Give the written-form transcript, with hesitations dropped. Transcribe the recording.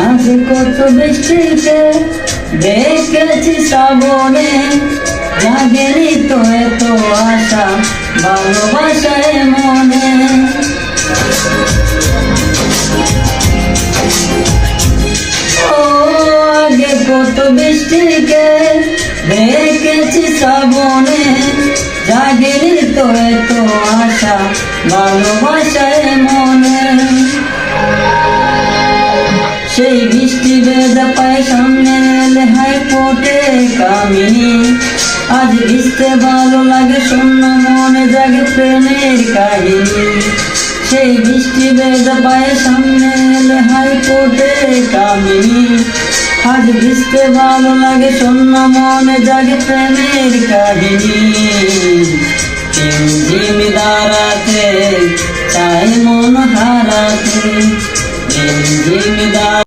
আজ কত বৃষ্টিতে দেখেছি শ্রাবণে, জাগেনি তো এত আশা ভালোবাসায় মনে। ও আগে কত বৃষ্টিকে দেখেছি শ্রাবণে, জাগেনি তো এত আশা ভালোবাসায় মনে। সেই বৃষ্টি ভেজা পায়ে সামনে এলে হাই ফোটে কামিনী, আজ ভিজতে ভালো লাগে শূন্য মনে জাগে প্রেমের কাহিনী। সেই বৃষ্টি ভেজা পায়ে সামনে এলে হাই ফোটে কামিনী, আজ ভিজতে ভালো লাগে শূন্য মনে জাগে প্রেমের কাহিনী। ঝিম দাঁড়াতে চাই মন হারাতে, ঝিম